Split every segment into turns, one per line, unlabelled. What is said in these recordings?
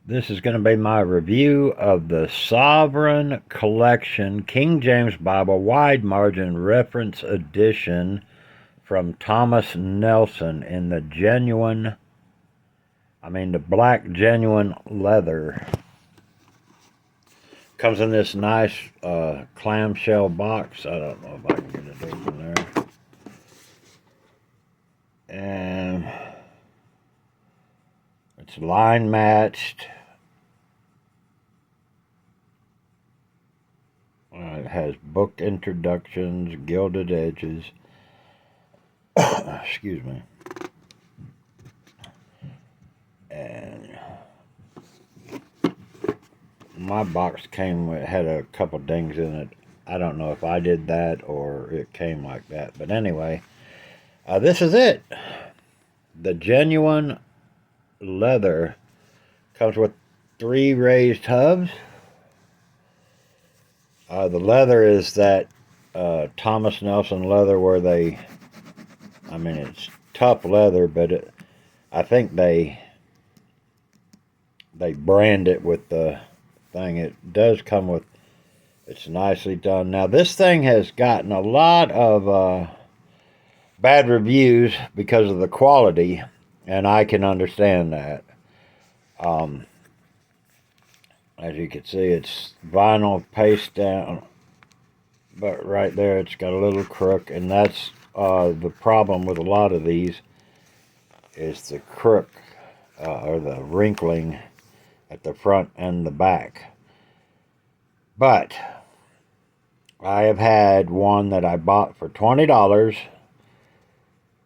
This is going to be my review of the Sovereign Collection King James Bible Wide Margin Reference Edition from Thomas Nelson in the black genuine leather. Comes in this nice clamshell box. I don't know if I can get it open there. And it's line matched. It has book introductions, gilded edges. Excuse me. And my box had a couple dings in it. I don't know if I did that or it came like that. But anyway, this is it. The genuine leather comes with 3 raised hubs. The leather is that Thomas Nelson leather where it's tough leather, but I think they brand it with the thing. It does come with, it's nicely done. Now this thing has gotten a lot of bad reviews because of the quality, and I can understand that. As you can see, it's vinyl paste down, but right there it's got a little crook, and that's the problem with a lot of these is the crook or the wrinkling at the front and the back. But I have had one that I bought for $20,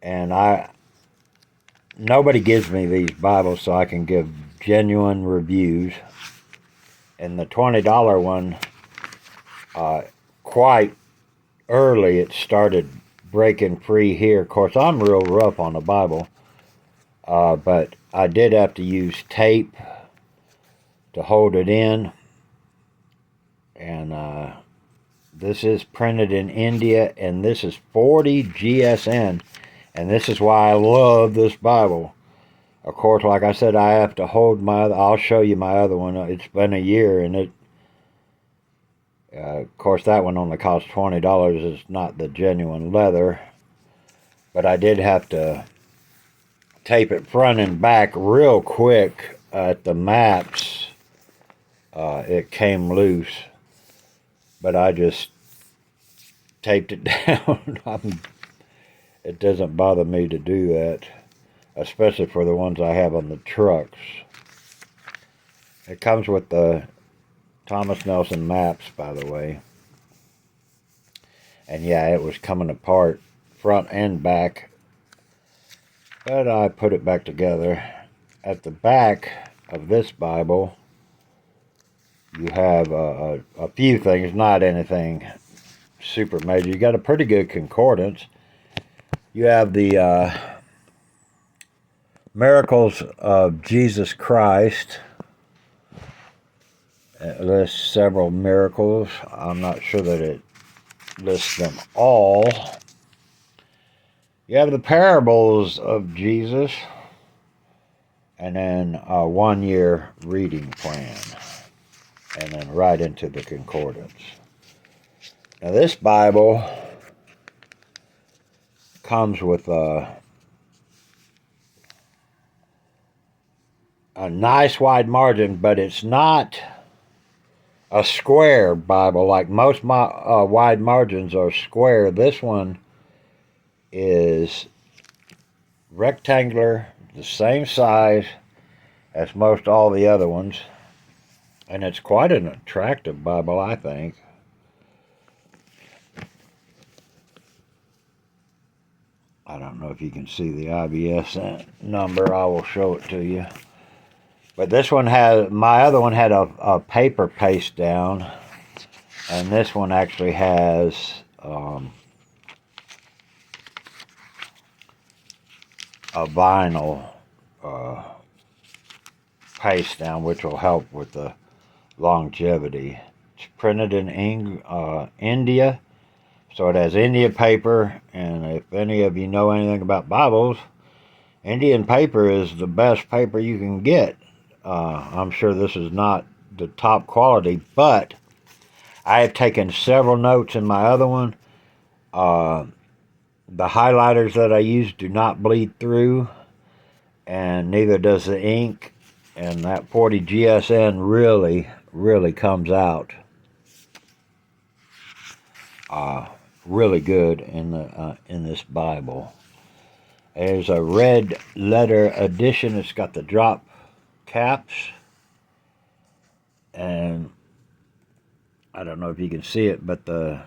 and nobody gives me these Bibles so I can give genuine reviews. And the $20 one, quite early, it started breaking free here. Of course, I'm real rough on the Bible, but I did have to use tape to hold it in. And this is printed in India, and this is 40 GSN, and this is why I love this Bible. Of course, like I said, I have to hold I'll show you my other one. It's been a year, and of course, that one only cost $20. It's not the genuine leather, but I did have to tape it front and back real quick at the maps. It came loose, but I just taped it down. It doesn't bother me to do that, especially for the ones I have on the trucks. It comes with the Thomas Nelson maps, by the way. And yeah, it was coming apart front and back, but I put it back together. At the back of this Bible, you have a few things, not anything super major. You got a pretty good concordance. You have the miracles of Jesus Christ. It lists several miracles. I'm not sure that it lists them all. You have the parables of Jesus, and then a 1-year reading plan, and then right into the concordance. Now this Bible comes with a nice wide margin, but it's not a square Bible like most wide margins are square. This one is rectangular, the same size as most all the other ones, and it's quite an attractive Bible, I think. I don't know if you can see the IBS number. I will show it to you. But this one my other one had a paper paste down, and this one actually has a vinyl paste down, which will help with the longevity. It's printed in India, so it has India paper, and if any of you know anything about Bibles, Indian paper is the best paper you can get. I'm sure this is not the top quality, but I have taken several notes in my other one. The highlighters that I use do not bleed through, and neither does the ink. And that 40 GSN really comes out really good in this Bible. There's a red letter edition. It's got the drop caps, and I don't know if you can see it, but the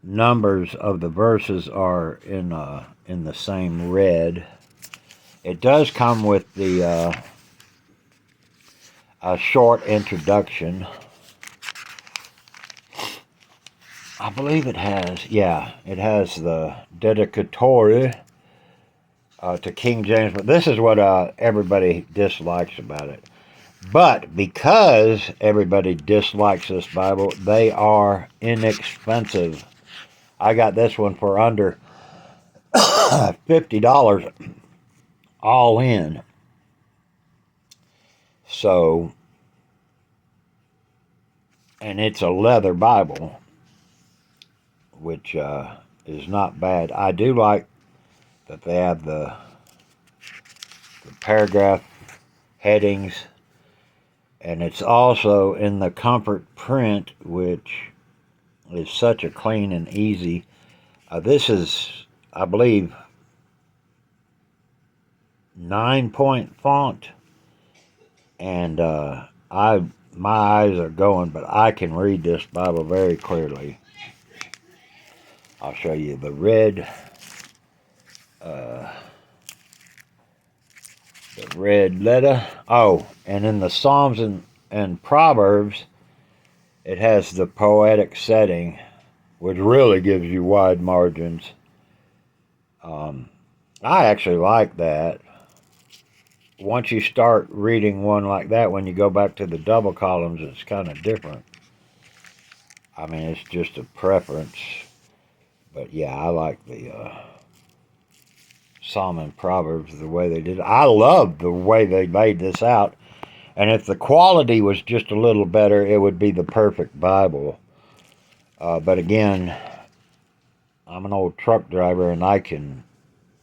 numbers of the verses are in the same red. It does come with the a short introduction. I believe it has, it has the dedicatory to King James, but this is what everybody dislikes about it. But because everybody dislikes this Bible, they are inexpensive. I got this one for under $50 all in. So, and it's a leather Bible, which is not bad. I do like that they have the paragraph headings, and it's also in the comfort print, which is such a clean and easy. This is, I believe, 9-point font, and my eyes are going, but I can read this Bible very clearly. I'll show you the red letter. Oh, and in the Psalms and Proverbs, it has the poetic setting, which really gives you wide margins. I actually like that. Once you start reading one like that, when you go back to the double columns, it's kind of different. I mean, it's just a preference. But yeah, I like the Psalm and Proverbs, the way they did it. I love the way they laid this out. And if the quality was just a little better, it would be the perfect Bible. But again, I'm an old truck driver, and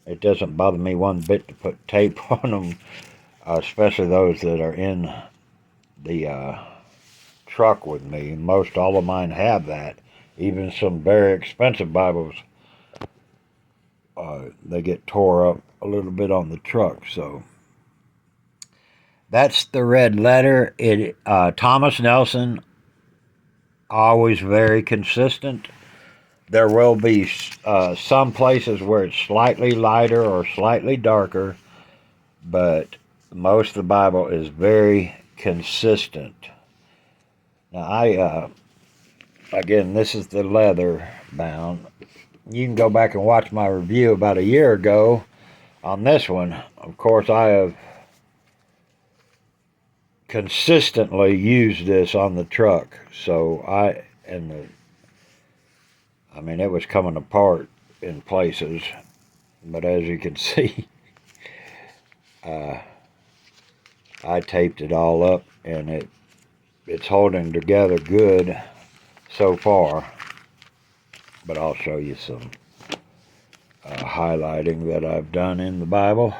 it doesn't bother me one bit to put tape on them, especially those that are in the truck with me. Most all of mine have that. Even some very expensive Bibles, they get tore up a little bit on the truck. So that's the red letter. Thomas Nelson, always very consistent. There will be some places where it's slightly lighter or slightly darker, but most of the Bible is very consistent. Now, again, this is the leather bound. You can go back and watch my review about a year ago on this one. Of course, I have consistently used this on the truck, so I mean, it was coming apart in places, but as you can see, I taped it all up, and it's holding together good so far. But I'll show you some highlighting that I've done in the Bible.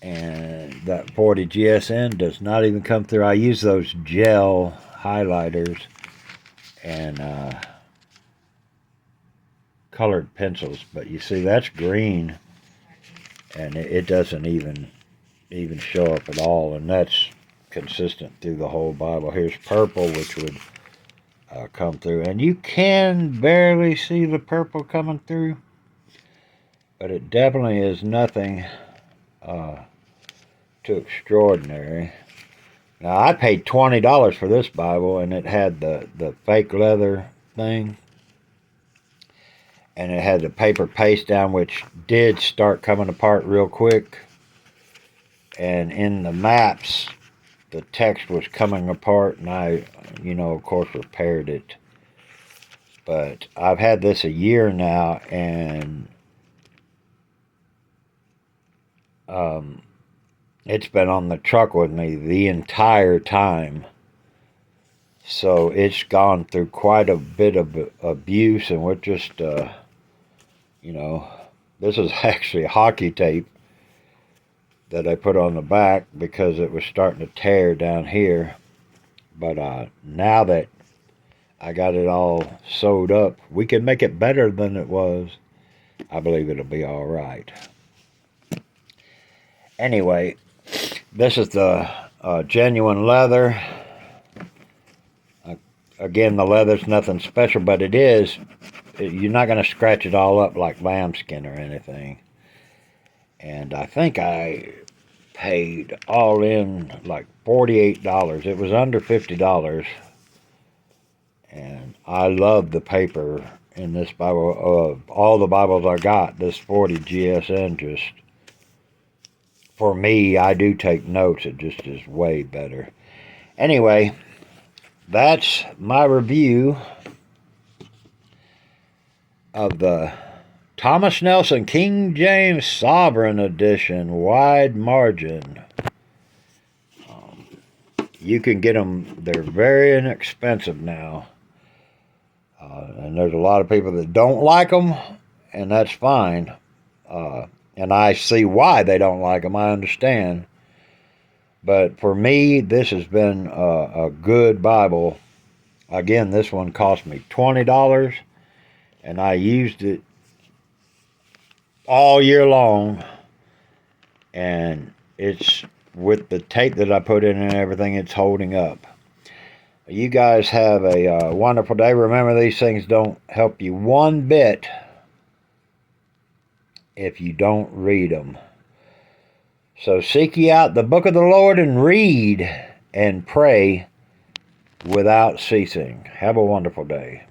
And that 40 GSN does not even come through. I use those gel highlighters and colored pencils, but you see that's green, and it doesn't even show up at all, and that's consistent through the whole Bible. Here's purple, which would come through, and you can barely see the purple coming through, but it definitely is nothing too extraordinary. Now, I paid $20 for this Bible, and it had the fake leather thing, and it had the paper paste down, which did start coming apart real quick. And in the maps, the text was coming apart, and I, of course, repaired it. But I've had this a year now, and it's been on the truck with me the entire time. So it's gone through quite a bit of abuse, and we're just, you know, this is actually hockey tape that I put on the back because it was starting to tear down here. But now that I got it all sewed up, we can make it better than it was. I believe it'll be all right. Anyway, this is the genuine leather. Again, the leather's nothing special, but it is. You're not going to scratch it all up like lambskin or anything. And I think I paid all in like $48. It was under $50. And I love the paper in this Bible. Of all the Bibles I got, this 40 GSN just, for me, I do take notes. It just is way better. Anyway, that's my review of the Thomas Nelson King James Sovereign Edition wide margin. You can get them. They're very inexpensive now. And there's a lot of people that don't like them, and that's fine. And I see why they don't like them. I understand. But for me, this has been a good Bible. Again, this one cost me $20, and I used it all year long. And it's, with the tape that I put in and everything, it's holding up. You guys have a wonderful day. Remember, these things don't help you one bit if you don't read them. So seek ye out the book of the Lord and read and pray without ceasing. Have a wonderful day.